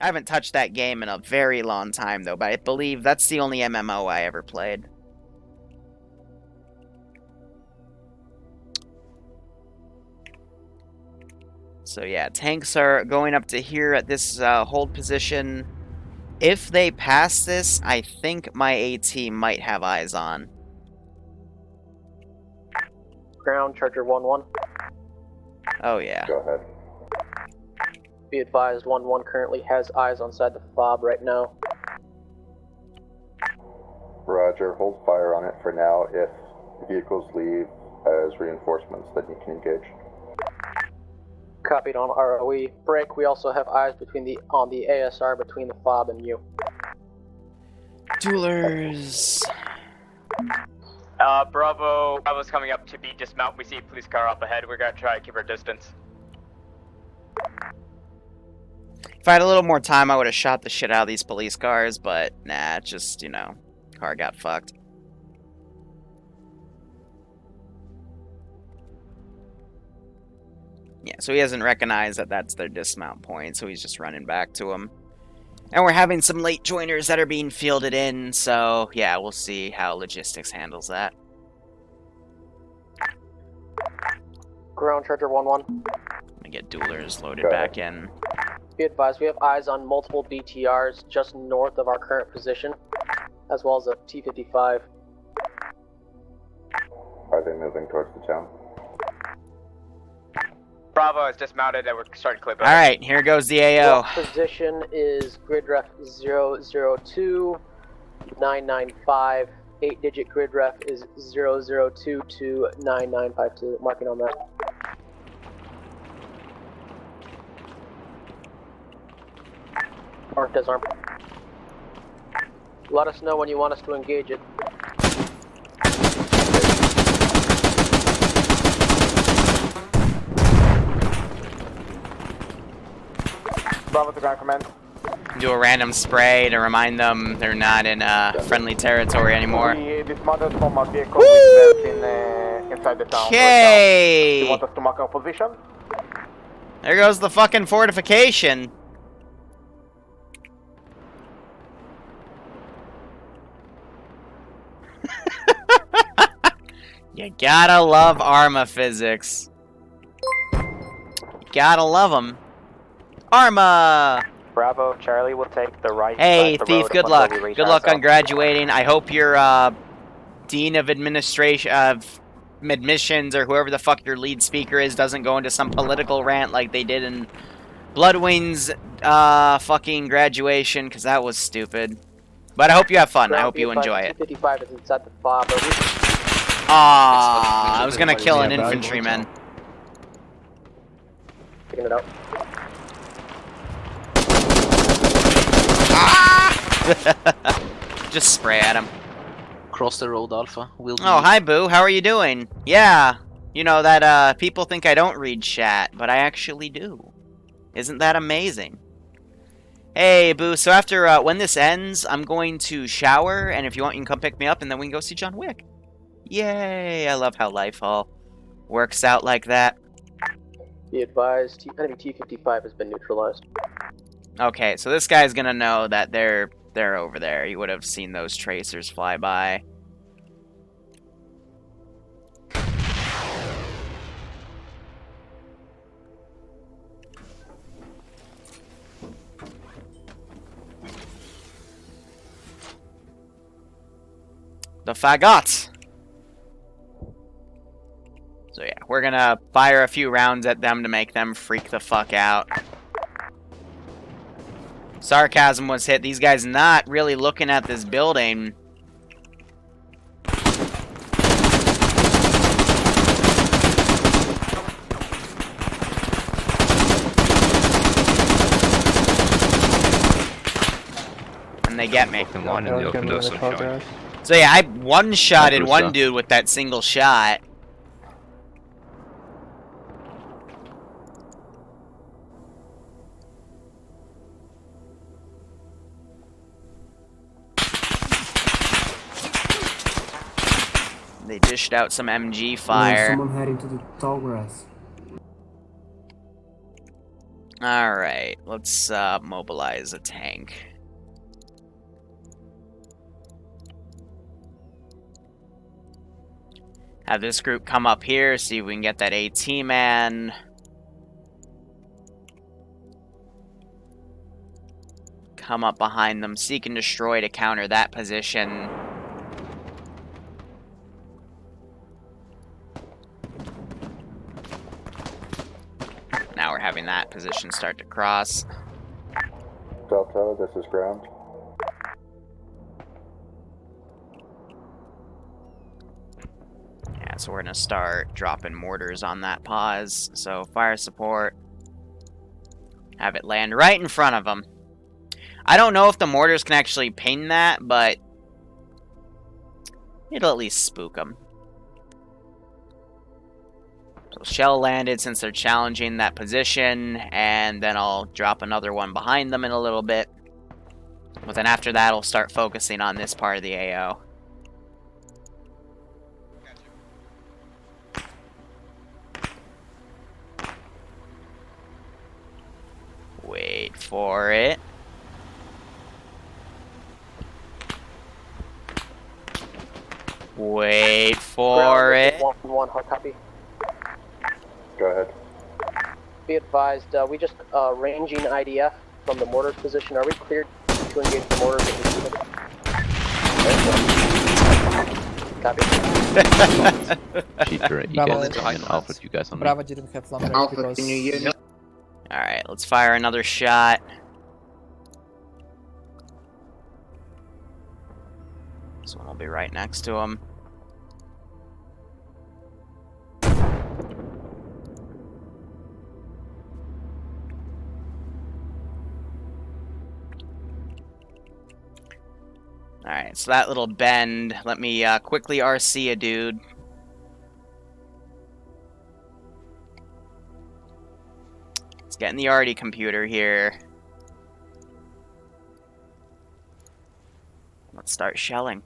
I haven't touched that game in a very long time, though, but I believe that's the only MMO I ever played. So yeah, tanks are going up to here at this hold position. If they pass this, I think my AT might have eyes on. Ground, Charger 1-1. Oh yeah. Go ahead. Be advised, 1-1 currently has eyes on side the fob right now. Roger, hold fire on it for now. If vehicles leave as reinforcements, then you can engage. Copied on ROE. Break, we also have eyes on the ASR between the fob and you. Duelers. Bravo's coming up to be dismount. We see a police car up ahead. We're gonna try to keep our distance. If I had a little more time, I would have shot the shit out of these police cars, but nah, just, you know, car got fucked. Yeah, so he hasn't recognized that that's their dismount point, so he's just running back to them. And we're having some late joiners that are being fielded in, so yeah, we'll see how logistics handles that. Ground, Charger 1-1. I'm gonna get duelers loaded back in. Be advised, we have eyes on multiple BTRs just north of our current position, as well as a T-55. Are they moving towards the town? Bravo is dismounted and we're starting to clip. Alright, here goes the AO. Position is grid ref 002995. 8-digit grid ref is 00229952. Marking on that. Marked as arm. Let us know when you want us to engage it. Bravo to ground command. Do a random spray to remind them they're not in friendly territory anymore. We dismounted from our vehicle with inside the town. Okay. You want us to mark our position? There goes the fucking fortification. You gotta love Arma physics. Gotta love them. Arma! Bravo, Charlie will take the right Hey, side of the Thief, road good until luck. we reach Good our luck zone. on graduating. I hope your Dean of Administration of Admissions or whoever the fuck your lead speaker is doesn't go into some political rant like they did in Bloodwing's fucking graduation, because that was stupid. But I hope you have fun. I hope you enjoy it. T-55 is inside the fob. I was gonna kill an infantryman. Picking it out. Just spray at him. Cross the road, Alpha. We'll be... Oh, hi, Boo. How are you doing? Yeah. You know that people think I don't read chat, but I actually do. Isn't that amazing? Hey, Boo. So after when this ends, I'm going to shower, and if you want, you can come pick me up, and then we can go see John Wick. Yay! I love how life all works out like that. Be advised, enemy T-55 has been neutralized. Okay, so this guy's gonna know that they're over there. He would have seen those tracers fly by. The fagots! So yeah, we're gonna fire a few rounds at them to make them freak the fuck out. Sarcasm was hit. These guys not really looking at this building. And they get me. So yeah, I one-shotted one dude with that single shot. They dished out some MG fire. Someone heading to the tall grass. Alright, let's mobilize a tank. Have this group come up here, see if we can get that AT man. Come up behind them, seek and destroy to counter that position. Now we're having that position start to cross. Delta, this is ground. Yeah, so we're gonna start dropping mortars on that pause. So fire support. Have it land right in front of them. I don't know if the mortars can actually ping that, but it'll at least spook them. So shell landed since they're challenging that position, and then I'll drop another one behind them in a little bit. But then after that, I'll start focusing on this part of the AO. Wait for it. Wait for it. 1-1, hard copy. Go ahead. Be advised, we just ranging IDF from the mortar's position. Are we cleared to engage the mortars if we see them? Copy. Cheaper, you Bravo. guys and Alpha, you guys on me. Bravo didn't have long range Alpha, because... can you hear me? Alright, let's fire another shot. This one will be right next to him. Alright, so that little bend, let me quickly RC a dude. Let's get in the arty computer here. Let's start shelling.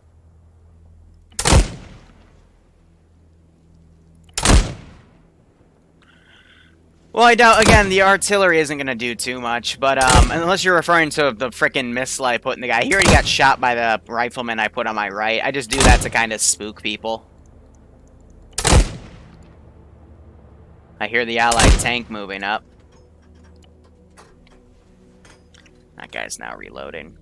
Well, I doubt, again, the artillery isn't going to do too much, but, unless you're referring to the frickin' missile I put in the guy. He already got shot by the rifleman I put on my right. I just do that to kind of spook people. I hear the allied tank moving up. That guy's now reloading.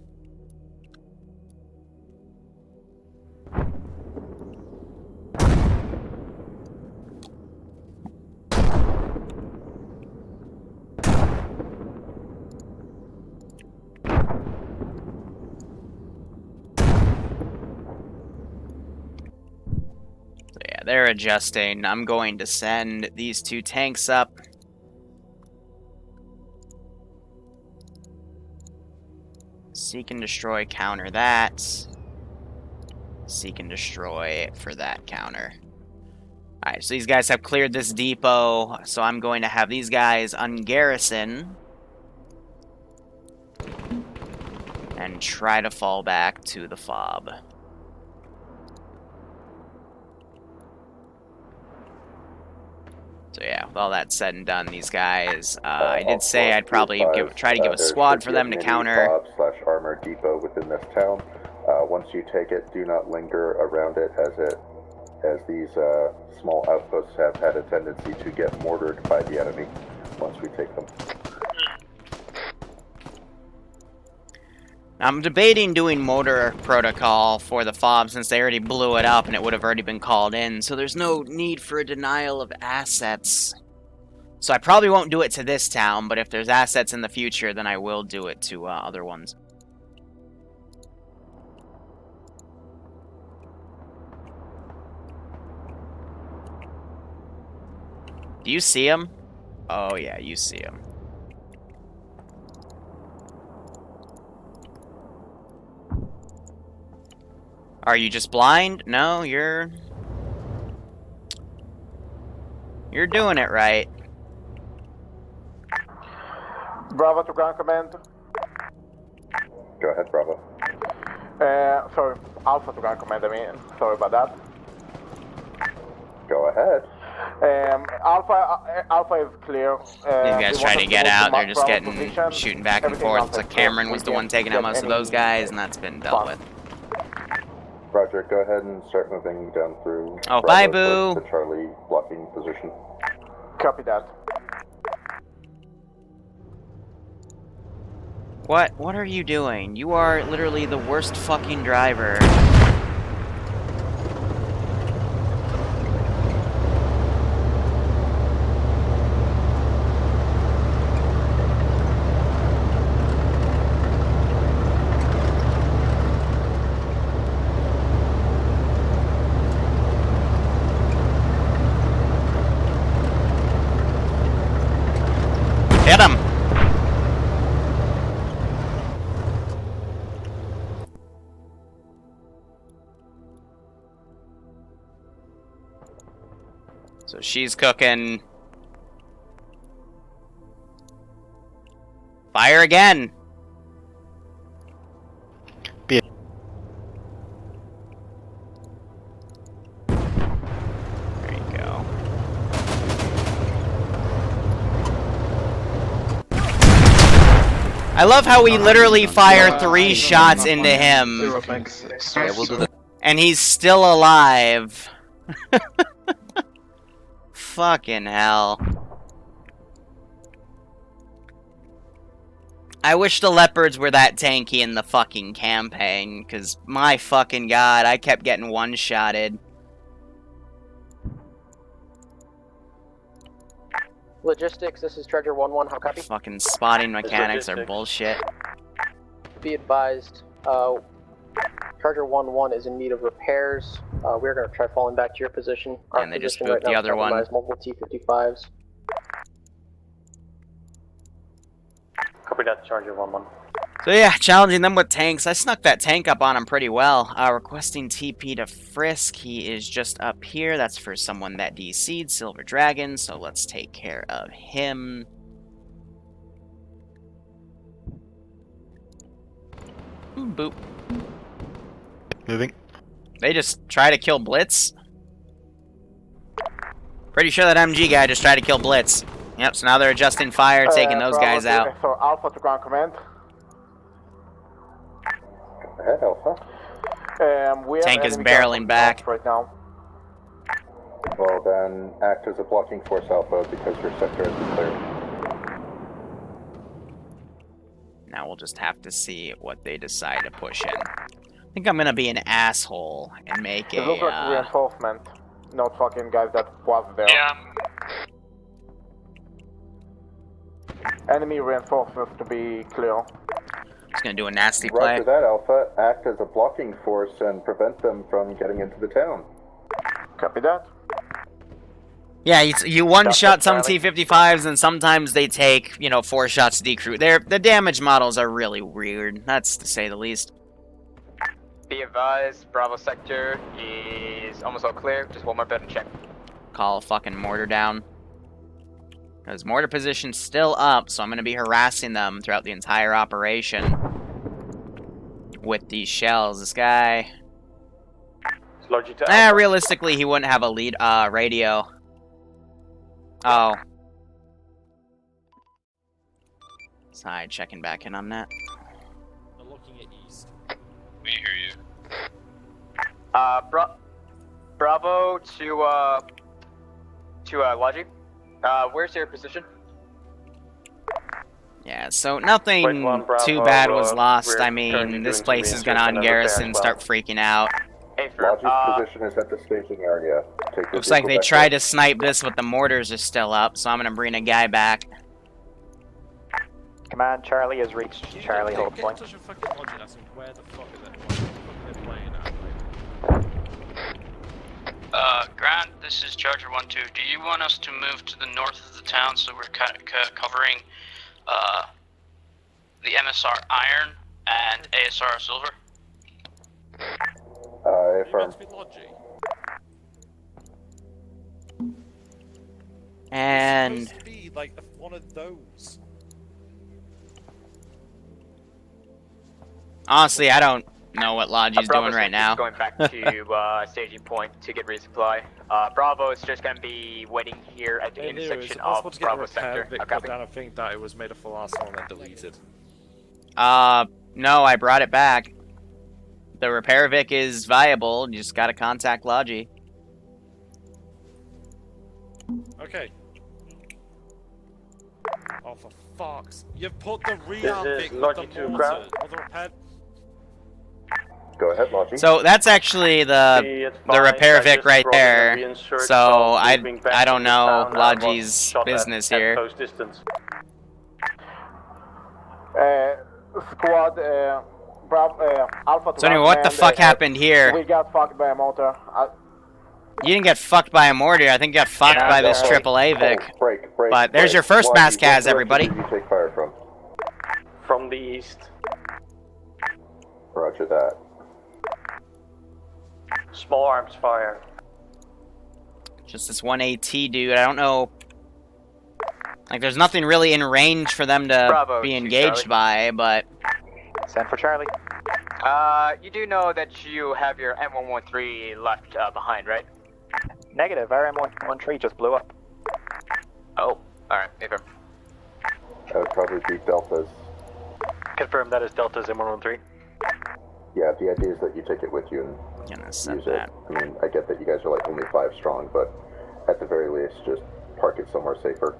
They're adjusting. I'm going to send these two tanks up. Seek and destroy, counter that. Seek and destroy for that counter. Alright, so these guys have cleared this depot, so I'm going to have these guys ungarrison and try to fall back to the fob. So yeah, with all that said and done, these guys, I did say I'd probably try to give a squad for them to counter. / armor depot within this town. Once you take it, do not linger around it, as these small outposts have had a tendency to get mortared by the enemy once we take them. I'm debating doing mortar protocol for the fob since they already blew it up and it would have already been called in, so there's no need for a denial of assets. So I probably won't do it to this town, but if there's assets in the future, then I will do it to other ones. Do you see him? Oh yeah, you see him. Are you just blind? No, you're doing it right. Bravo to ground command. Go ahead, Bravo. Sorry, Alpha to ground command, I mean. Sorry about that. Go ahead. Alpha is clear. These guys try to get out. They're just getting shooting back and forth. So Cameron was the one taking out most of those guys, and that's been dealt with. Roger, go ahead and start moving down through. Oh, bye, Bravo Boo. towards the Charlie blocking position. Copy that. What are you doing? You are literally the worst fucking driver. Hit him! So she's cooking. Fire again! There you go. I love how we literally fire 3 shots into him. Yeah, we'll do that. And he's still alive. Fucking hell. I wish the leopards were that tanky in the fucking campaign, because my fucking god, I kept getting one-shotted. Logistics, this is Treasure 1-1, how copy? Fucking spotting mechanics are bullshit. Be advised, Charger 1-1 is in need of repairs. We're going to try falling back to your position. Our And they just position moved right the now other one. multiple T-55s. Copy that, Charger 1-1. So yeah, challenging them with tanks. I snuck that tank up on him pretty well. Requesting TP to Frisk. He is just up here. That's for someone that DC'd Silver Dragon, so let's take care of him. Boop. Moving. They just try to kill Blitz? Pretty sure that MG guy just tried to kill Blitz. Yep, so now they're adjusting fire, taking those guys out. So Alpha to ground command. Go ahead, Alpha. We have Tank is enemy barreling back. right now. Well, then act as a blocking force, Alpha, because your sector is clear. Now we'll just have to see what they decide to push in. I think I'm gonna be an asshole and make It looks like reinforcement. Not fucking guys that was there. Yeah. Enemy reinforcements to be clear. Just gonna do a nasty play. Roger that, Alpha. Act as a blocking force and prevent them from getting into the town. Copy that. Yeah, you one-shot some T-55s, and sometimes they take, you know, 4 shots to decrew. The damage models are really weird, that's to say the least. Be advised, Bravo sector is almost all clear. Just one more bit and check. Call a fucking mortar down. Because mortar position's still up, so I'm going to be harassing them throughout the entire operation. With these shells. This guy... realistically, he wouldn't have a lead radio. Oh. Sorry, checking back in on that. They're looking at east. We hear you. Bravo to Logi. Where's your position? Yeah, so nothing too bad was lost. I mean, this place is gonna un-garrison, start freaking out. Hey, Logi's position is at the staging area. Take Looks like they tried to snipe this, but the mortars are still up, so I'm gonna bring a guy back. Command, Charlie has reached Charlie hold point. Where the fuck is that? What are they playing at? Grant, this is Charger 1-2. Do you want us to move to the north of the town so we're covering the MSR Iron and ASR Silver? Affirm. And... It's supposed to be like one of those. Honestly, I don't know what Logi's Bravo doing right sector's now. going back to staging point to get resupply. Bravo is just going to be waiting here at the intersection of Bravo sector. Put down a thing that it was made up for last one and then deleted. No, I brought it back. The repair Vic is viable. You just gotta contact Logi. Okay. Oh, for fuck's... You've put the rear Vic with the mortar. Go ahead, Logi. So that's actually the repair Vic right there. So I don't know Logi's business here. Squad, Alpha. So anyway, what the fuck happened here? We got fucked by a mortar. You didn't get fucked by a mortar. I think you got fucked by this AAA Vic. Break, But there's your first mass cas, everybody. Where did you take fire from? From the east. Roger that. Small arms fire. Just this one AT dude. I don't know. Like, there's nothing really in range for them to Bravo, be engaged by, but... Send for Charlie. You do know that you have your M113 left behind, right? Negative. Our M113 just blew up. Oh, alright, maybe. That would probably be Delta's. Confirm that is Delta's M113. Yeah, the idea is that you take it with you and use it. I mean, I get that you guys are like only 5 strong, but at the very least, just park it somewhere safer.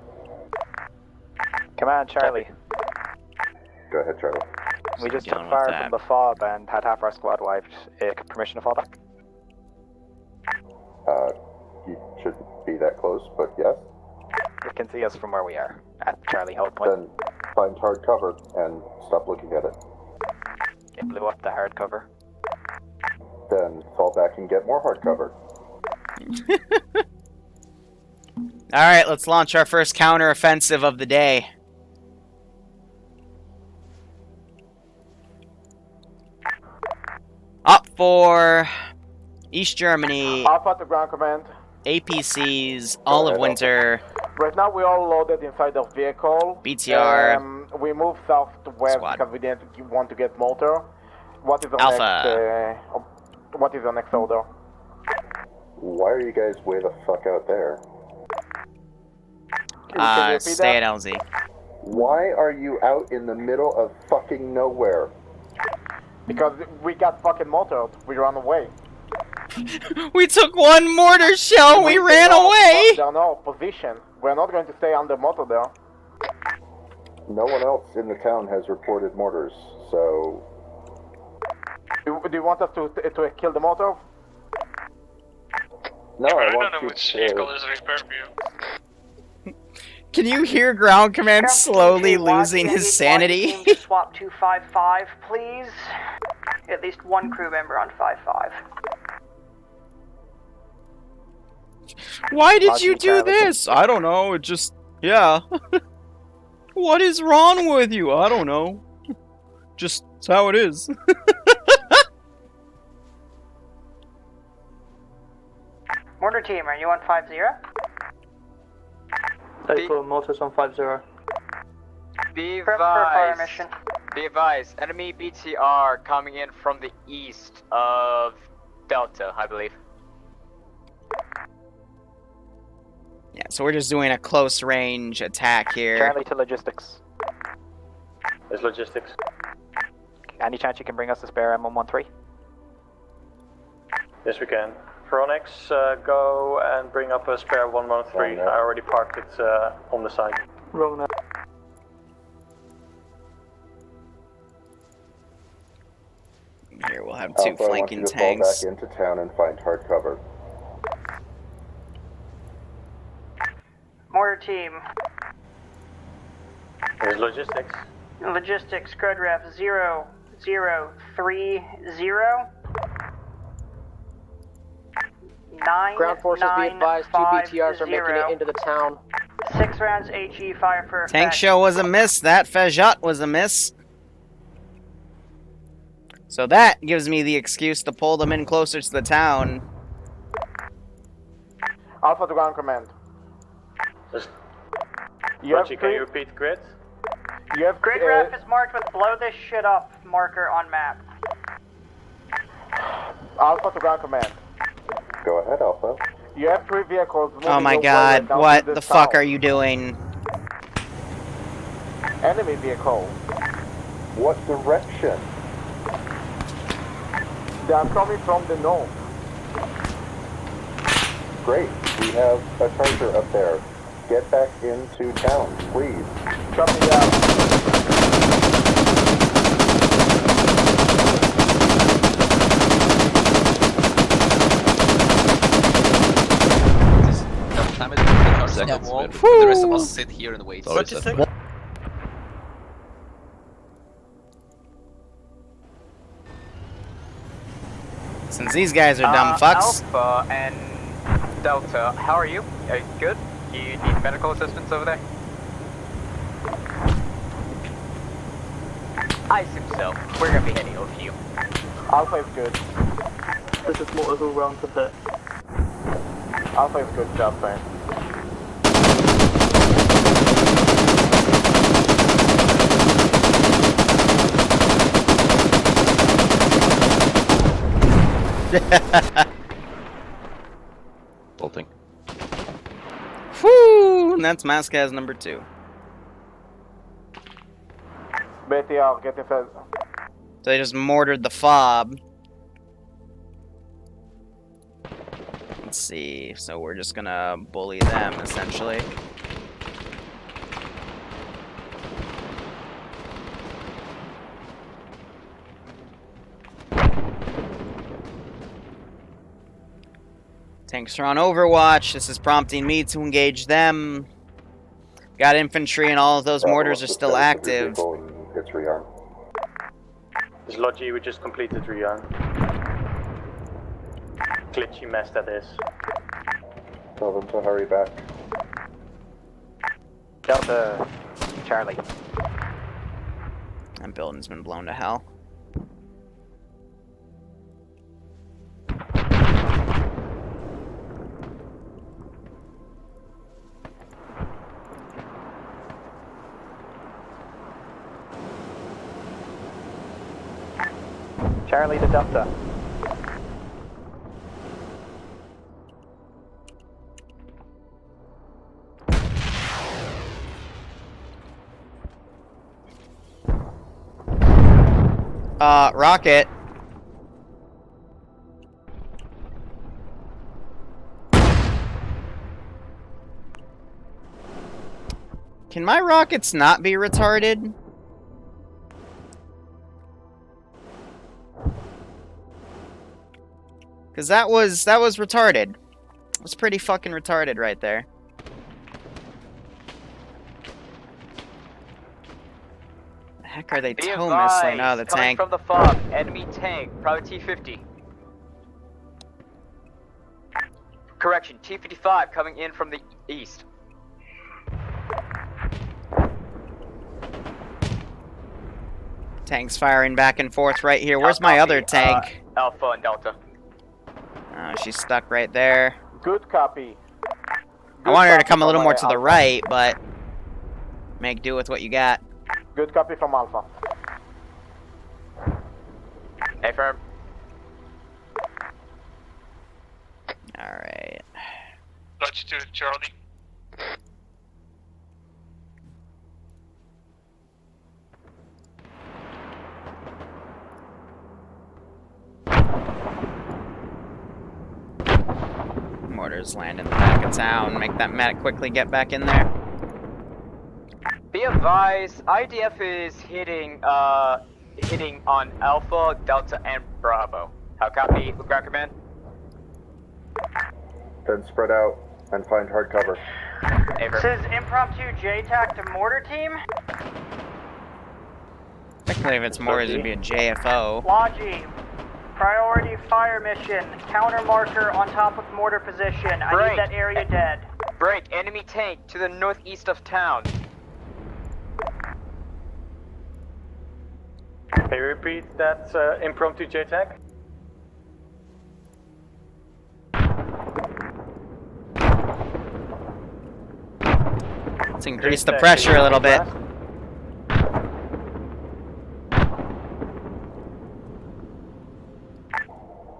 Come on, Charlie. Go ahead, Charlie. We just took fire from the fob and had half our squad wiped. Permission to fall back? You shouldn't be that close, but yes. You can see us from where we are, at Charlie hold point. Then find hard cover and stop looking at it. It blew up the hard cover. Then fall back and get more hard cover. Alright, let's launch our first counter-offensive of the day. Up for East Germany, Alpha to ground command. APCs, all of winter. Right now we're all loaded inside the vehicle. BTR. We moved south to west Squad. because we didn't want to get Mortar. What is the Alpha. next? What is the next order? Why are you guys way the fuck out there? Can you repeat Stay that? at LZ. Why are you out in the middle of fucking nowhere? Because we got fucking mortared. We ran away. We took one mortar shell, we ran away! They're no position. We're not going to stay under mortar there. No one else in the town has reported mortars, so... Do you want us to kill the mortar? No, I don't want know you which to... vehicle is repair view. Can you hear ground command slowly losing his sanity? Swap 255, please. At least one crew member on 55. Why did you do this? I don't know, it just... yeah. What is wrong with you? I don't know. Just, it's how it is. Mortar team, are you on 50? Take mortars on 50. Be Prep for fire advised. mission. Be advised. Enemy BTR coming in from the east of Delta, I believe. Yeah, so we're just doing a close range attack here. Charlie to logistics. There's logistics. Any chance you can bring us a spare M113? Yes, we can. Pronix, go and bring up a spare 113. I already parked it on the side. Rolling up. Here, we'll have 2 Alpha, flanking I want you to tanks. fall back into town and find hard cover. Mortar team, There's logistics. logistics, code ref 0030. 9, Ground forces be advised, 2 BTRs are making it into the town. 6 rounds HE fire for Tank effect. show was a miss. That Fajot was a miss. So that gives me the excuse to pull them in closer to the town. Alpha to ground command. Can you repeat grid? You have Grid ref is marked with blow this shit up marker on map. Alpha to ground command. Go ahead, Alpha. You have 3 vehicles moving Oh my your way god, down what to the south. fuck are you doing? Enemy vehicle. What direction? They are coming from the north. Great. We have a charger up there. Get back into town, please. Copy that. Time is seconds, but the rest of us sit here and wait. Since these guys are dumb fucks. Alpha and Delta, how are you? Are you good? You need medical assistance over there? I assume so. We're gonna be heading over to you. Alpha is good. This is Mortar who round to hit. Alpha is good job, man. Bolting. Whew, and that's Mascaz number 2. BTR, get it. So they just mortared the fob. Let's see, so we're just gonna bully them, essentially. Tanks are on Overwatch. This is prompting me to engage them. Got infantry and all of those mortars are still active. It's rearm. This Logi, we just completed rearm. Glitchy mess that is. Tell them to hurry back. Delta, Charlie. That building's been blown to hell. Charlie to Delta. Rocket. Can my rockets not be retarded? Because that was retarded. It was pretty fucking retarded right there. The heck are they tow missing? Oh, the tank. From the fog, enemy tank, probably T-50. Correction, T-55 coming in from the east. Tanks firing back and forth right here. Where's my other tank? Alpha and Delta. Oh, she's stuck right there. Good copy. I want her to come a little more to the right, but make do with what you got. Good copy from Alpha. Hey, firm. Alright. Got you to Charlie. Mortars land in the back of town. Make that medic quickly get back in there. Be advised, IDF is hitting on Alpha, Delta, and Bravo. How copy, ground command? Then spread out and find hard cover. This is impromptu JTAC to Mortar team. Technically, if it's mortars, it'd be a JFO. Logi, priority fire mission. Counter marker on top of mortar position. I need that area dead. Break, enemy tank to the northeast of town. Can you repeat that impromptu JTAC? Let's increase the pressure a little bit.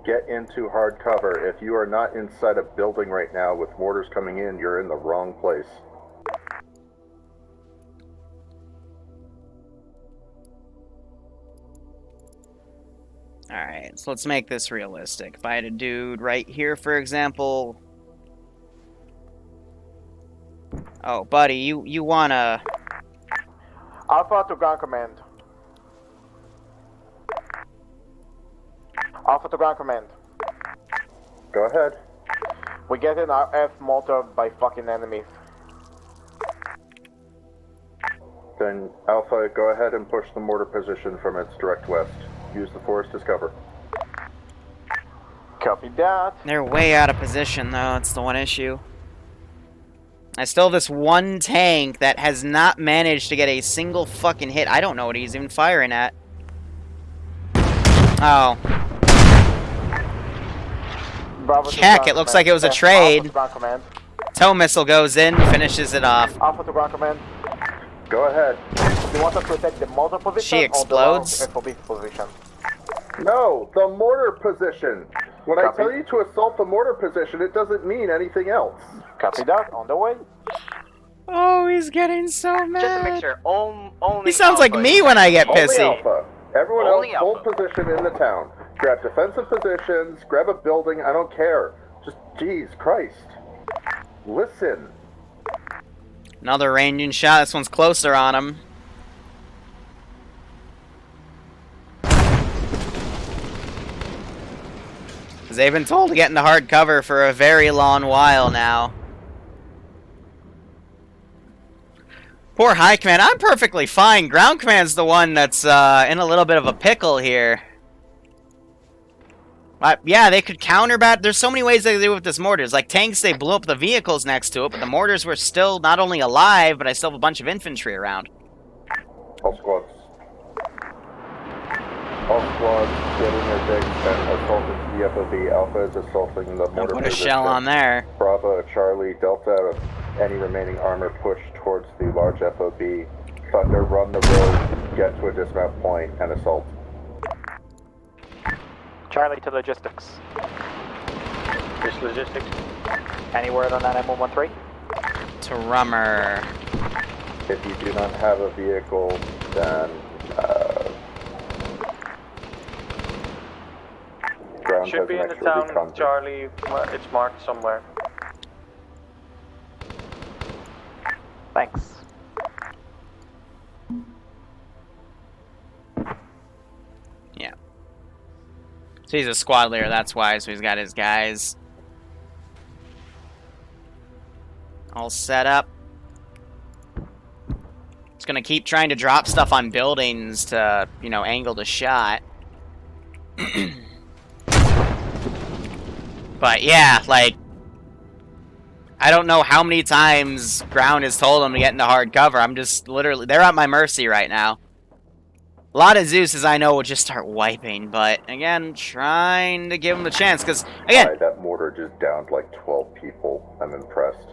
get into hard cover. If you are not inside a building right now with mortars coming in, you're in the wrong place. Alright, so let's make this realistic. If I had a dude right here, for example... Oh, buddy, you wanna... Alpha to ground command. Alpha to ground command. Go ahead. We get an RF mortar by fucking enemies. Then Alpha, go ahead and push the mortar position from its direct west. Use the forest as cover. Copy that. They're way out of position, though. It's the one issue. I still have this one tank that has not managed to get a single fucking hit. I don't know what he's even firing at. Oh. Heck, it looks like it was a trade. Tow missile goes in, finishes it off. Alpha to ground command. Go ahead. You want us to take the mortar position? She explodes? Or the FOB position? No, the mortar position. When I tell you to assault the mortar position, it doesn't mean anything else. Copy that. On the way. Oh, he's getting so mad. Just to make sure, only He sounds like me when I get pissy. Only Alpha. Everyone Only else, hold position in the town. Grab defensive positions, grab a building, I don't care. Just, jeez Christ. Listen. Another ranging shot. This one's closer on him. Because they've been told to get into hard cover for a very long while now. Poor High Command. I'm perfectly fine. Ground Command's the one that's in a little bit of a pickle here. Yeah, they could counterbat. There's so many ways they could do with this mortars. Like tanks, they blew up the vehicles next to it, but the mortars were still not only alive, but I still have a bunch of infantry around. All squads. All squads getting their digs and assaulting the FOB. Alpha is assaulting the mortar. Put a shell on there. Bravo, Charlie, Delta, any remaining armor push towards the large FOB. Thunder, run the road, get to a dismount point, and assault. Charlie to logistics. Just logistics. Any word on that M113? To Rummer. If you do not have a vehicle, then ground should be in the town, Charlie. It's marked somewhere. Thanks. Yeah. So he's a squad leader, that's why, so he's got his guys all set up. Just gonna keep trying to drop stuff on buildings to, you know, angle the shot. But yeah, like, I don't know how many times ground has told them to get into hard cover. I'm just literally, they're at my mercy right now. A lot of Zeus's I know will just start wiping, but again, trying to give them the chance, because again... Right, that mortar just downed like 12 people. I'm impressed.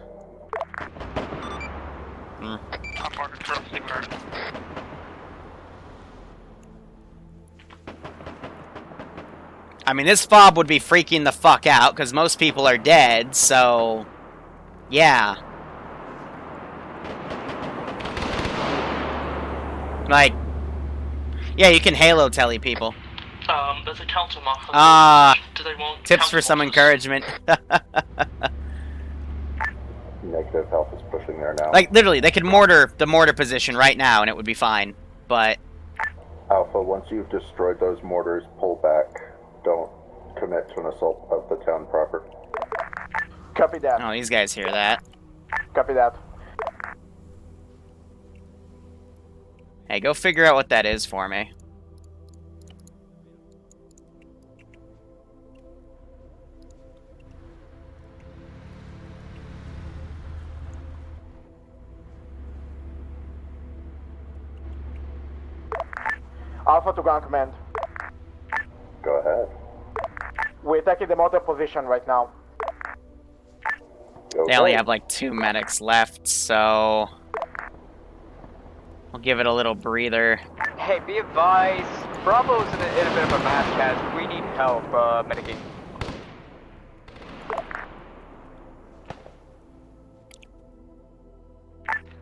I mean, this fob would be freaking the fuck out, because most people are dead, so... Yeah. Like... Yeah, you can Halo telly people. There's a counter mark. Do they want tips for some encouragement. Negative health is pushing there now. Like, literally, they could mortar the mortar position right now, and it would be fine. But... Alpha, once you've destroyed those mortars, pull back. Don't commit to an assault of the town proper. Copy that. Oh, these guys hear that. Copy that. Hey, go figure out what that is for me. Alpha to ground command. Go ahead. We're taking the mortar position right now. They only have like 2 medics left, so... I'll give it a little breather. Hey, be advised, Bravo's in a bit of a mass cast. We need help mitigating.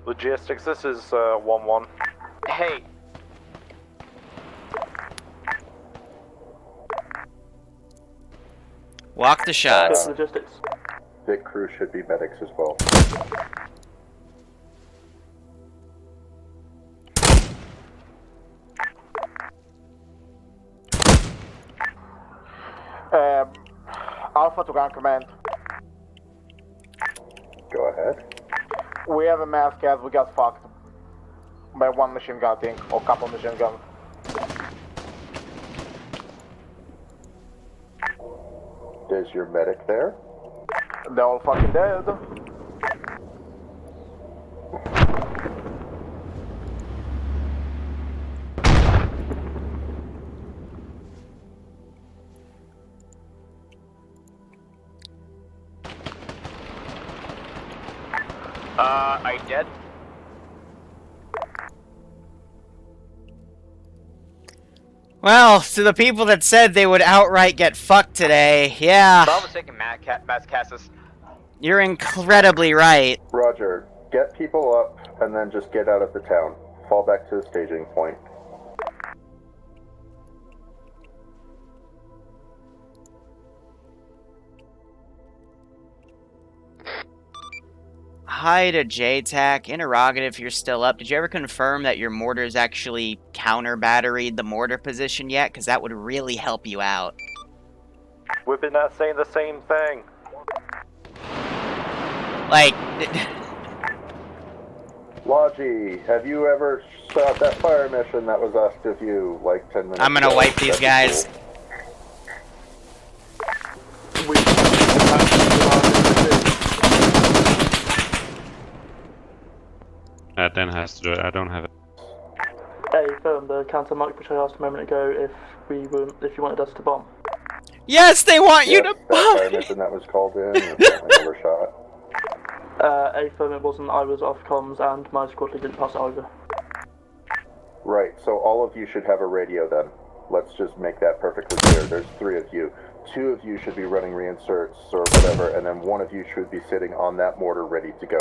Logistics, this is 1-1. Hey. Walk the shots. Logistics. Big crew should be medics as well. Alpha to ground command. Go ahead. We have a mass gas, we got fucked. By one machine gun, I think, or couple machine guns. Is your medic there? They're all fucking dead. Are you dead? Well, to the people that said they would outright get fucked today, yeah. Bravo's taking mass casts. You're incredibly right. Roger. Get people up and then just get out of the town. Fall back to the staging point. Hi to JTAC. Interrogative if you're still up. Did you ever confirm that your mortars actually counter-batteried the mortar position yet? Because that would really help you out. We've been saying the same thing. Like... Logi, have you ever stopped that fire mission that was asked of you like 10 minutes I'm gonna ago? wipe these guys. Cool. Dan has to do it, I don't have it. Hey, the counter mic which I asked a moment ago if you wanted us to bomb. Yes, they want you to that fire mission that was called in, and never shot. It wasn't, I was off comms and my squad leader didn't pass it over. Right, so all of you should have a radio then. Let's just make that perfectly clear. There's 3 of you. 2 of you should be running reinserts or whatever, and then 1 of you should be sitting on that mortar ready to go.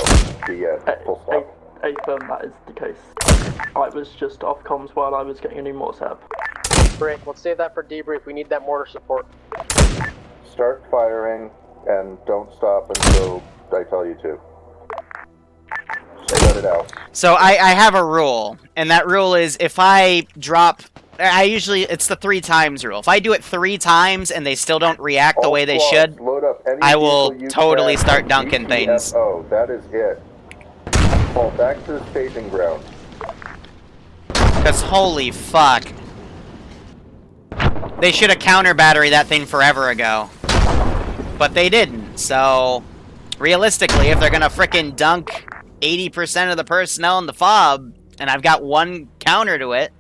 Full stop. That is the case. I was just off comms while I was getting a new mortar set up. Great, let's save that for debrief. We need that mortar support. Start firing, and don't stop until I tell you to. So let it out. So I have a rule, and that rule is if I drop... it's the 3 times rule. If I do it 3 times and they still don't react the way they should, I will totally start dunking things. Oh, that is it. Fall back to the staging ground. Because holy fuck. They should have counter-battery that thing forever ago. But they didn't, so... Realistically, if they're gonna frickin' dunk 80% of the personnel in the fob, and I've got 1 counter to it,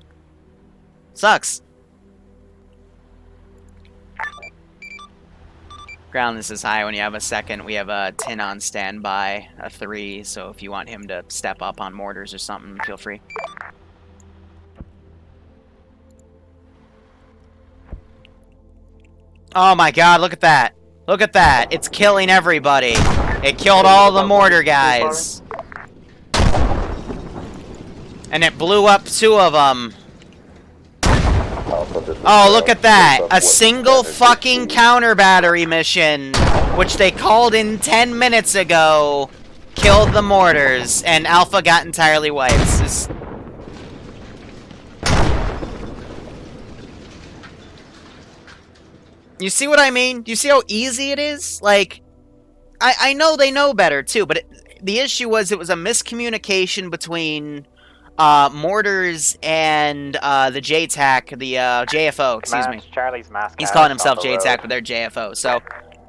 sucks. Ground, this is high. When you have a second, we have a 10 on standby, a 3, so if you want him to step up on mortars or something, feel free. Oh my god, look at that. Look at that. It's killing everybody. It killed all the mortar guys. And it blew up 2 of them. Oh, look at that. A single fucking counter-battery mission, which they called in 10 minutes ago, killed the mortars, and Alpha got entirely wiped. You see what I mean? Do you see how easy it is? Like, I know they know better, too, but the issue was it was a miscommunication between... mortars and the JTAC, the JFO, excuse me. Charlie's mask. He's calling himself JTAC, but they're JFO. So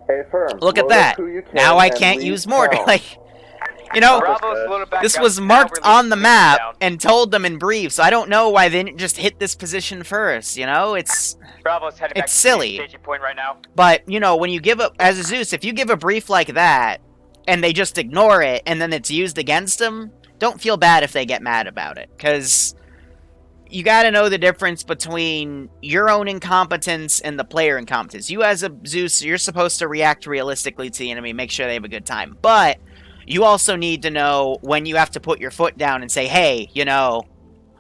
hey, firm, look at that. Now I can't use mortar. Like, you know, this was marked on the map and told them in brief. So I don't know why they didn't just hit this position first. You know, it's silly. Point right now. But you know, when you give as a Zeus, if you give a brief like that and they just ignore it and then it's used against them. Don't feel bad if they get mad about it, because you gotta know the difference between your own incompetence and the player incompetence. You as a Zeus, you're supposed to react realistically to the enemy, make sure they have a good time. But you also need to know when you have to put your foot down and say, hey, you know,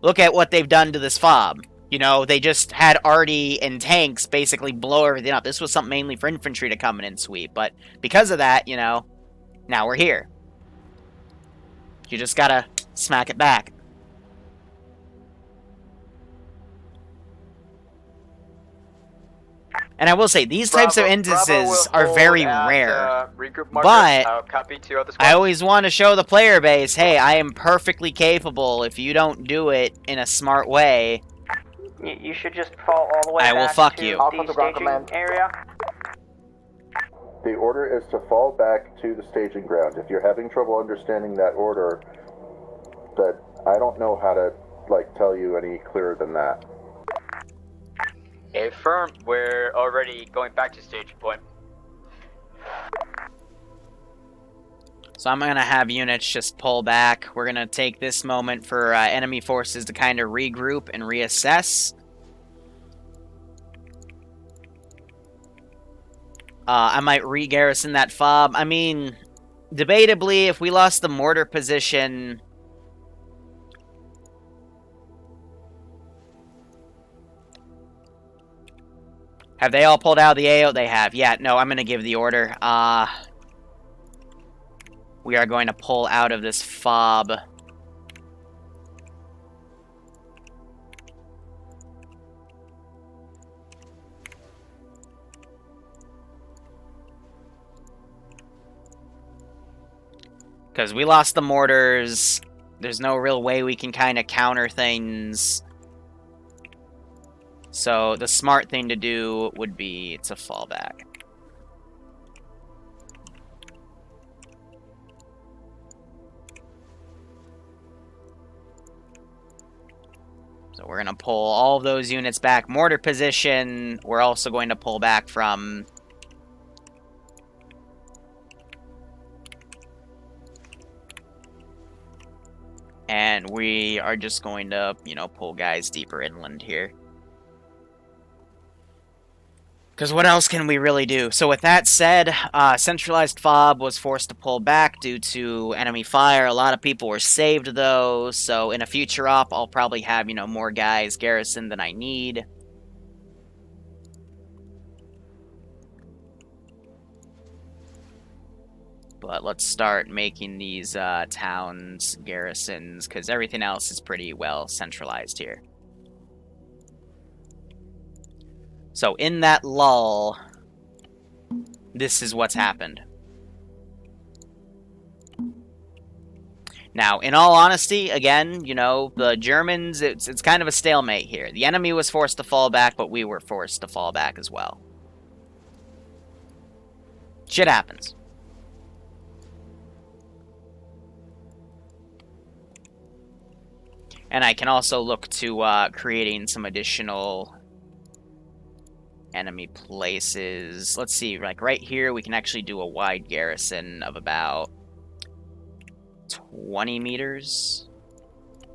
look at what they've done to this fob. You know, they just had arty and tanks basically blow everything up. This was something mainly for infantry to come in and sweep. But because of that, you know, now we're here. You just gotta smack it back. And I will say, these types of instances are very rare. But I always want to show the player base, hey, I am perfectly capable. If you don't do it in a smart way, you should just fall all the way I will back fuck to you. the staging area. The order is to fall back to the staging ground. If you're having trouble understanding that order, that I don't know how to, like, tell you any clearer than that. Affirm, we're already going back to staging point. So I'm going to have units just pull back. We're going to take this moment for enemy forces to kind of regroup and reassess. I might re-garrison that fob. I mean, debatably, if we lost the mortar position... Have they all pulled out of the AO? They have. Yeah, no, I'm going to give the order. We are going to pull out of this fob. Because we lost the mortars. There's no real way we can kind of counter things. So the smart thing to do would be to fall back. So we're going to pull all of those units back. Mortar position, we're also going to pull back from... And we are just going to, you know, pull guys deeper inland here. Because what else can we really do? So with that said, centralized fob was forced to pull back due to enemy fire. A lot of people were saved, though. So in a future op, I'll probably have, you know, more guys garrisoned than I need. But let's start making these towns garrisons, because everything else is pretty well centralized here. So in that lull, this is what's happened. Now, in all honesty, again, you know, the Germans, it's kind of a stalemate here. The enemy was forced to fall back, but we were forced to fall back as well. Shit happens. And I can also look to creating some additional enemy places. Let's see, like right here, we can actually do a wide garrison of about 20 meters.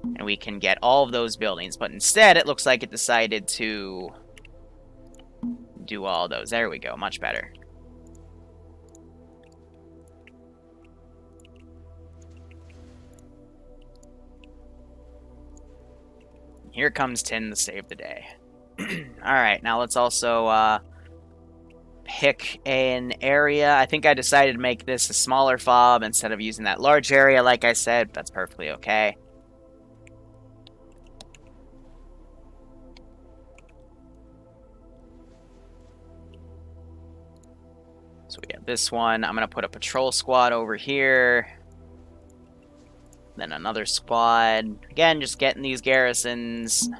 And we can get all of those buildings. But instead, it looks like it decided to do all those. There we go, much better. Here comes Tin to save the day. Alright, now let's also pick an area. I think I decided to make this a smaller fob instead of using that large area, like I said. That's perfectly okay. So we have this one. I'm going to put a patrol squad over here. Then another squad. Again, just getting these garrisons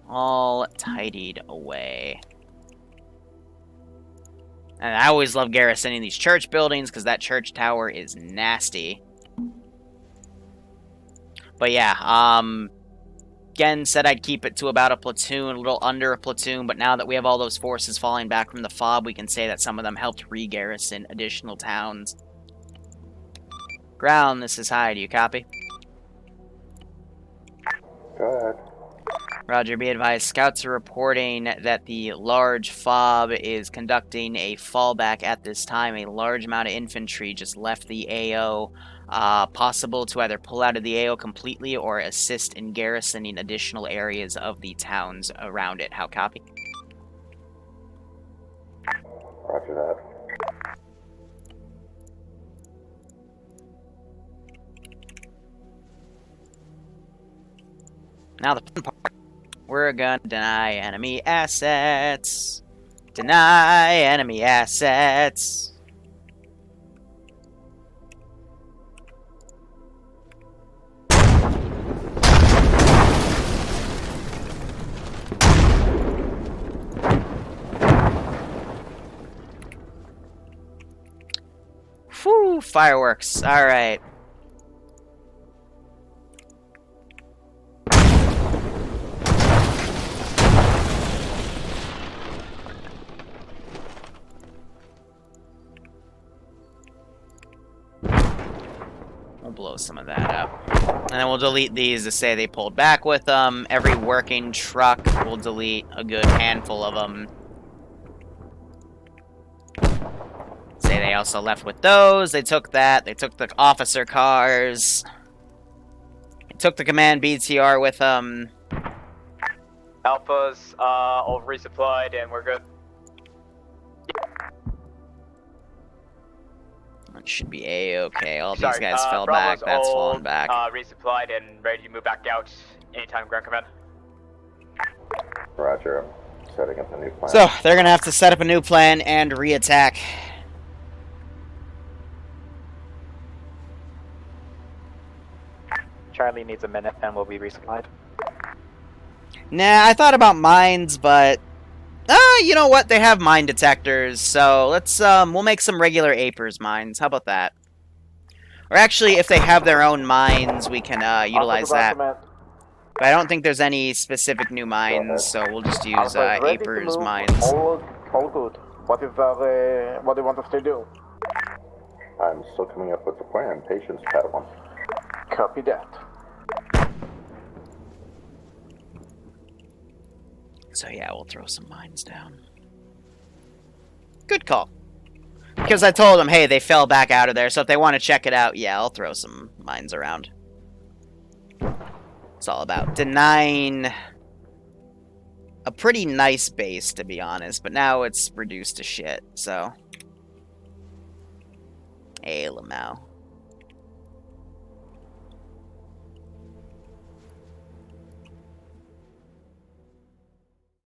all tidied away. And I always love garrisoning these church buildings because that church tower is nasty. But yeah, again, said I'd keep it to about a platoon, a little under a platoon, but now that we have all those forces falling back from the FOB, we can say that some of them helped re-garrison additional towns. Ground, this is high. Do you copy? Go ahead. Roger, be advised, scouts are reporting that the large fob is conducting a fallback at this time. A large amount of infantry just left the AO. Possible to either pull out of the AO completely or assist in garrisoning additional areas of the towns around it. How copy? Roger that. Now the fun part. We're gonna deny enemy assets. Deny enemy assets. Whew, fireworks. Alright. We'll blow some of that up. And then we'll delete these to say they pulled back with them. Every working truck, we'll delete a good handful of them. Say they also left with those. They took that. They took the officer cars. They took the command BTR with them. Alphas, all resupplied and we're good. It should be A-okay. All these guys fell Bravo's back. That's all, falling back. Resupplied and ready to move back out anytime, ground command. Roger. I'm setting up a new plan. So, they're going to have to set up a new plan and reattack. Charlie needs a minute and we'll be resupplied. Nah, I thought about mines, but... you know what? They have mine detectors, so let's, we'll make some regular Apers mines. How about that? Or actually, if they have their own mines, we can, utilize that. But I don't think there's any specific new mines, so we'll just use, Apers mines. All good. What do you want us to do? I'm still coming up with the plan. Patience, Padawan. Copy that. So yeah, we'll throw some mines down. Good call. Because I told them, hey, they fell back out of there, so if they want to check it out, yeah, I'll throw some mines around. It's all about denying a pretty nice base, to be honest, but now it's reduced to shit, so... Hey, Lamau.